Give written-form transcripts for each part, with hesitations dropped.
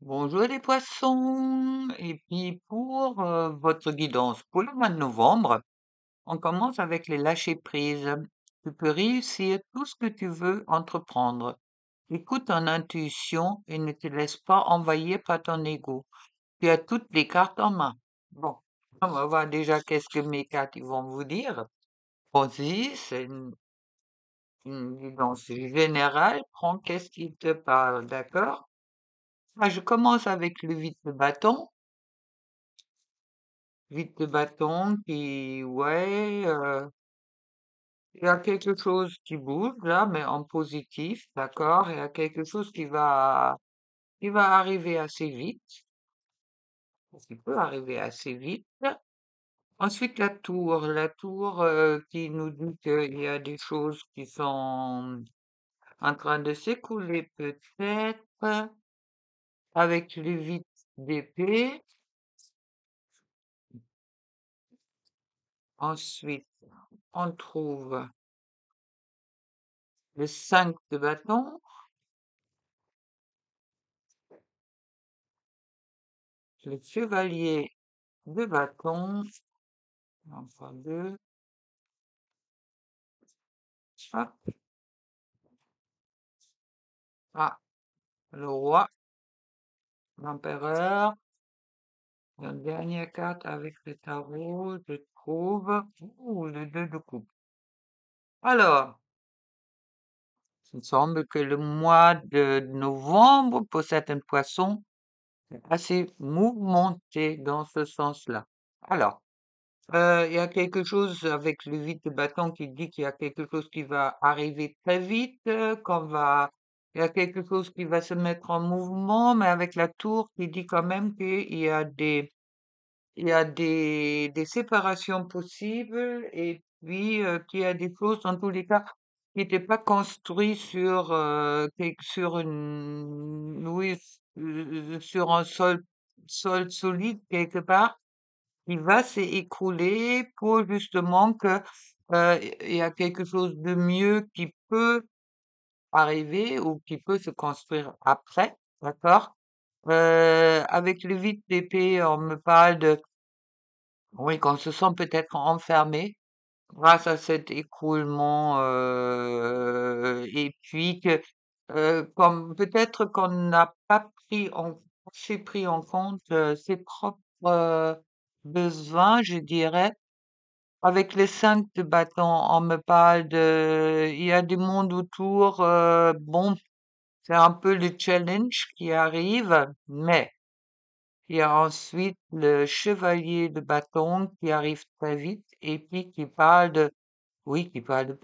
Bonjour les poissons. Et puis pour votre guidance pour le mois de novembre, on commence avec les lâcher prise. Tu peux réussir tout ce que tu veux entreprendre. Écoute ton intuition et ne te laisse pas envahir par ton ego. Tu as toutes les cartes en main. Bon, on va voir déjà qu'est-ce que mes cartes ils vont vous dire. Vas-y, c'est une guidance générale. Prends qu'est-ce qui te parle, d'accord? Ah, je commence avec le vide de bâton. Vide de bâton qui, ouais, il y a quelque chose qui bouge là, mais en positif, d'accord? Il y a quelque chose qui va arriver assez vite, qui peut arriver assez vite. Ensuite, la tour qui nous dit qu'il y a des choses qui sont en train de s'écouler peut-être, avec le vide d'épée. Ensuite, on trouve le 5 de bâton, le chevalier de bâton, enfin deux, hop, ah, le roi, l'empereur, la dernière carte avec le tarot, je trouve, le 2 de coupe. Alors, il me semble que le mois de novembre, pour certains poissons, est assez mouvementé dans ce sens-là. Alors, il y a quelque chose avec le vide de bâton qui dit qu'il y a quelque chose qui va arriver très vite, il y a quelque chose qui va se mettre en mouvement, mais avec la tour qui dit quand même qu'il y a des séparations possibles et puis qu'il y a des choses dans tous les cas qui n'étaient pas construites sur une, oui, sur un sol solide quelque part qui va s'écrouler pour justement que il y a quelque chose de mieux qui peut arriver ou qui peut se construire après, d'accord? Avec le vide d'épée, on me parle de, oui, qu'on se sent peut-être enfermé grâce à cet écroulement, et puis que, comme peut-être qu'on n'a pas pris en compte ses propres besoins, je dirais. Avec les 5 de bâton, on me parle il y a du monde autour, bon, c'est un peu le challenge qui arrive, mais il y a ensuite le chevalier de bâton qui arrive très vite et puis qui parle oui, qui parle de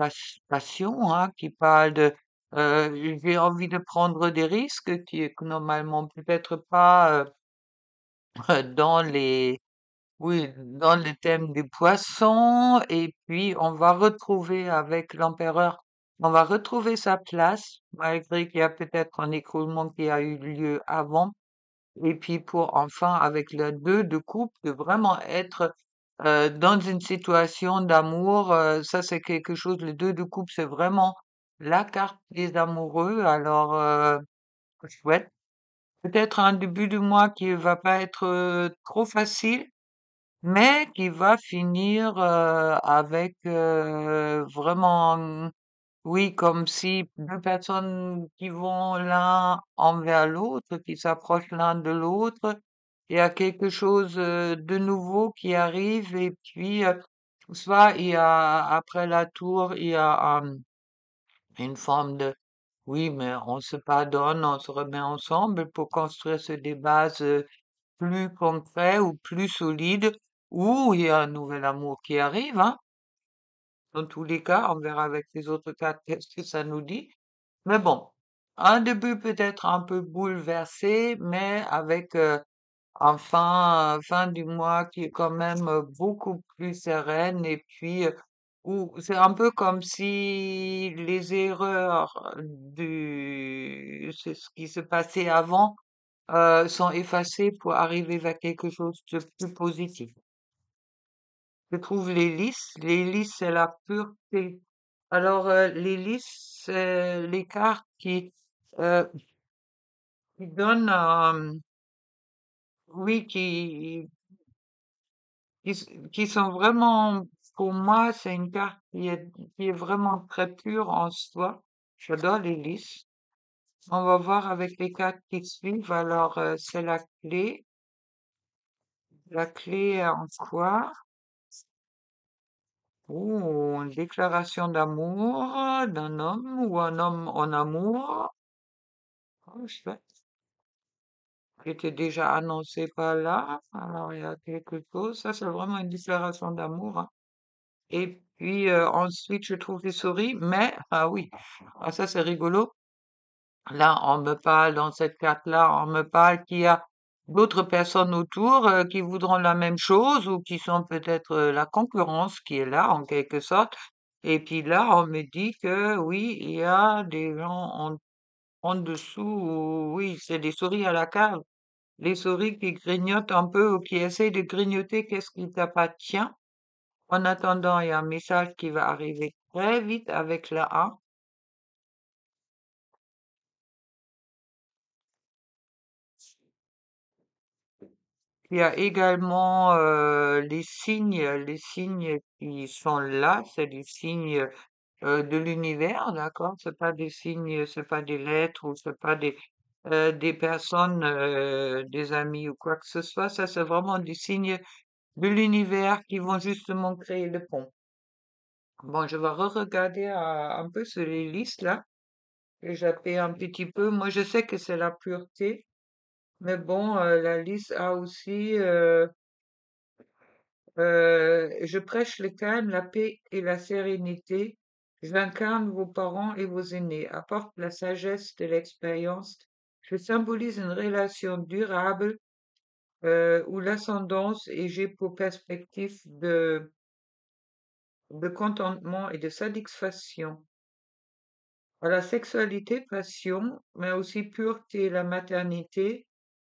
passion, hein, qui parle j'ai envie de prendre des risques qui est que normalement peut-être pas dans les oui, dans le thème des poissons, et puis on va retrouver avec l'empereur, on va retrouver sa place, malgré qu'il y a peut-être un écroulement qui a eu lieu avant. Et puis pour enfin, avec le 2 de coupe, de vraiment être dans une situation d'amour, ça c'est quelque chose, le 2 de coupe, c'est vraiment la carte des amoureux, alors chouette. Peut-être un début de mois qui va pas être trop facile, mais qui va finir avec vraiment, oui, comme si deux personnes qui vont l'un envers l'autre, qui s'approchent l'un de l'autre. Il y a quelque chose de nouveau qui arrive et puis soit il y a après la tour, il y a une forme de oui, mais on se pardonne, on se remet ensemble pour construire sur des bases plus concret ou plus solide, ou il y a un nouvel amour qui arrive, hein. Dans tous les cas, on verra avec les autres cartes qu'est-ce que ça nous dit. Mais bon, un début peut-être un peu bouleversé, mais avec fin du mois qui est quand même beaucoup plus sereine et puis où c'est un peu comme si les erreurs c'est ce qui se passait avant sont effacées pour arriver vers quelque chose de plus positif. Je trouve les lys c'est la pureté. Alors les lys c'est les cartes qui donnent oui, qui sont vraiment, pour moi, c'est une carte qui est vraiment très pure en soi. J'adore les listes. On va voir avec les cartes qui suivent. Alors, c'est la clé. La clé en quoi? Oh, une déclaration d'amour d'un homme ou un homme en amour. Oh, chouette. Qui était déjà annoncé par là. Alors, il y a quelque chose. Ça, c'est vraiment une déclaration d'amour, hein. Et puis, ensuite, je trouve des souris, mais, ah oui, ah, ça, c'est rigolo. Là, on me parle, dans cette carte-là, on me parle qu'il y a d'autres personnes autour qui voudront la même chose ou qui sont peut-être la concurrence qui est là, en quelque sorte. Et puis là, on me dit que oui, il y a des gens en dessous, oui, c'est des souris à la cave. Les souris qui grignotent un peu ou qui essayent de grignoter qu'est-ce qui t'appartient. En attendant, il y a un message qui va arriver très vite avec la A. Il y a également les signes qui sont là, c'est des signes de l'univers, d'accord? C'est pas des signes, c'est pas des lettres ou c'est pas des personnes, des amis ou quoi que ce soit. Ça, c'est vraiment des signes de l'univers qui vont justement créer le pont. Bon, je vais re-regarder un peu sur les listes là. Et j'appelle un petit peu. Moi, je sais que c'est la pureté, mais bon, la liste a aussi je prêche le calme, la paix et la sérénité. J'incarne vos parents et vos aînés, apporte la sagesse de l'expérience. Je symbolise une relation durable où l'ascendance et j'ai pour perspective de contentement et de satisfaction. À la sexualité, passion, mais aussi pureté, la maternité.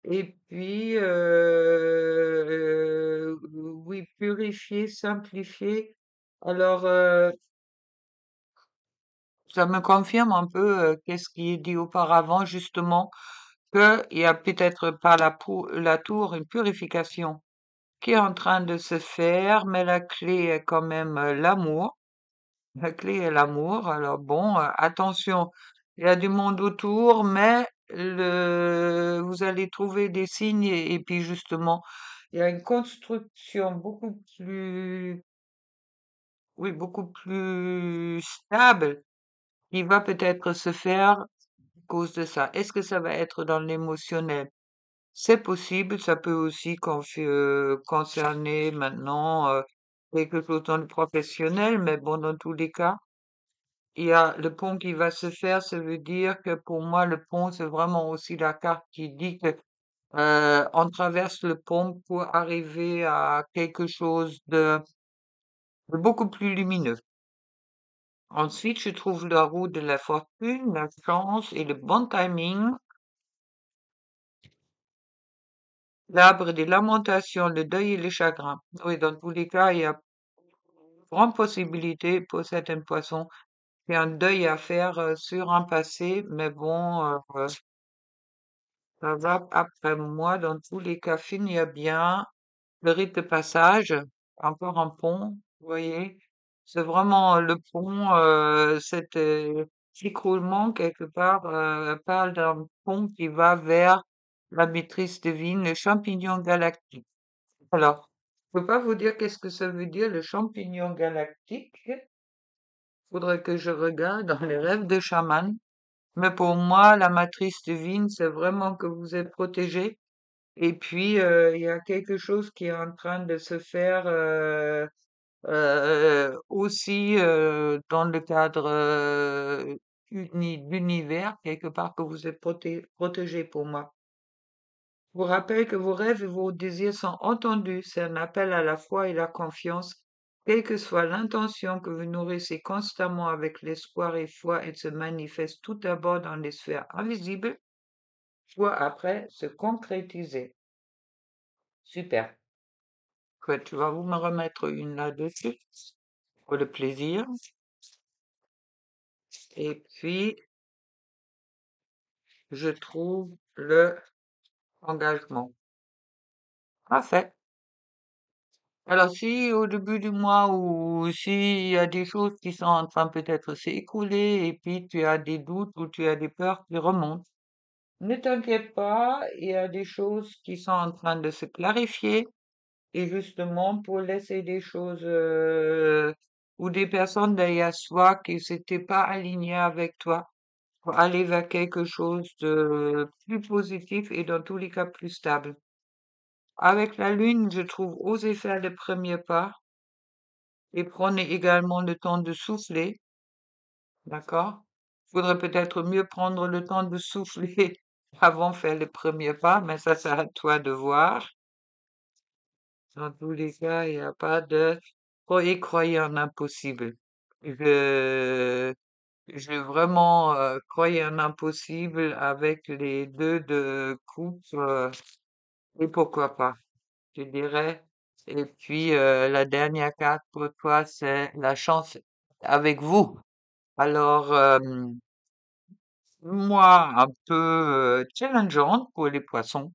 Et puis, oui, purifier, simplifier. Alors, ça me confirme un peu qu'est-ce qui est dit auparavant, justement, qu'il y a peut-être par la tour une purification qui est en train de se faire, mais la clé est quand même l'amour. La clé est l'amour. Alors bon, attention, il y a du monde autour, mais vous allez trouver des signes et puis justement, il y a une construction beaucoup plus, oui, beaucoup plus stable qui va peut-être se faire à cause de ça. Est-ce que ça va être dans l'émotionnel? C'est possible, ça peut aussi concerner maintenant quelque chose dans le professionnel, mais bon, dans tous les cas. Il y a le pont qui va se faire, ça veut dire que pour moi, le pont, c'est vraiment aussi la carte qui dit que on traverse le pont pour arriver à quelque chose de beaucoup plus lumineux. Ensuite, je trouve la roue de la fortune, la chance et le bon timing, l'arbre des lamentations, le deuil et le chagrin. Oui, dans tous les cas, il y a grande possibilité pour certaines poissons qu'il y a un deuil à faire sur un passé, mais bon, ça va après moi, dans tous les cas, finir bien. Le rite de passage, encore un pont, vous voyez. C'est vraiment le pont, cet écroulement quelque part parle d'un pont qui va vers la maîtrise divine, le champignon galactique. Alors, je peux pas vous dire qu'est-ce que ça veut dire le champignon galactique. Faudrait que je regarde dans les rêves de chaman. Mais pour moi, la matrice divine, c'est vraiment que vous êtes protégé. Et puis, il y a quelque chose qui est en train de se faire aussi dans le cadre d'univers, quelque part que vous êtes protégé pour moi. Je vous rappelle que vos rêves et vos désirs sont entendus. C'est un appel à la foi et la confiance. Quelle que soit l'intention que vous nourrissez constamment avec l'espoir et foi, elle se manifeste tout d'abord dans les sphères invisibles, soit après se concrétiser. Super. Quoi, tu vas vous me remettre une là-dessus pour le plaisir. Et puis, je trouve le engagement. Parfait. Alors si au début du mois ou s'il y a des choses qui sont en train peut-être de s'écouler et puis tu as des doutes ou tu as des peurs qui remontent, ne t'inquiète pas, il y a des choses qui sont en train de se clarifier et justement pour laisser des choses, ou des personnes derrière soi qui s'étaient pas alignées avec toi, pour aller vers quelque chose de plus positif et dans tous les cas plus stable. Avec la lune, je trouve, osez faire le premier pas et prenez également le temps de souffler, d'accord? Faudrait peut-être mieux prendre le temps de souffler avant de faire le premier pas, mais ça, c'est à toi de voir. Dans tous les cas, il n'y a pas de croyez en impossible. Je, je vraiment croyais en impossible avec les deux de coupe, et pourquoi pas, je dirais. Et puis la dernière carte pour toi, c'est la chance avec vous. Alors, moi, un peu challengeante pour les poissons,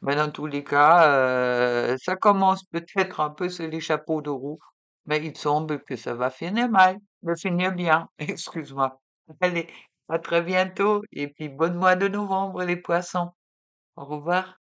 mais dans tous les cas, ça commence peut-être un peu sur les chapeaux de roue, mais il semble que ça va finir mal, va finir bien, excuse-moi. Allez, à très bientôt, et puis bon mois de novembre, les poissons. Au revoir.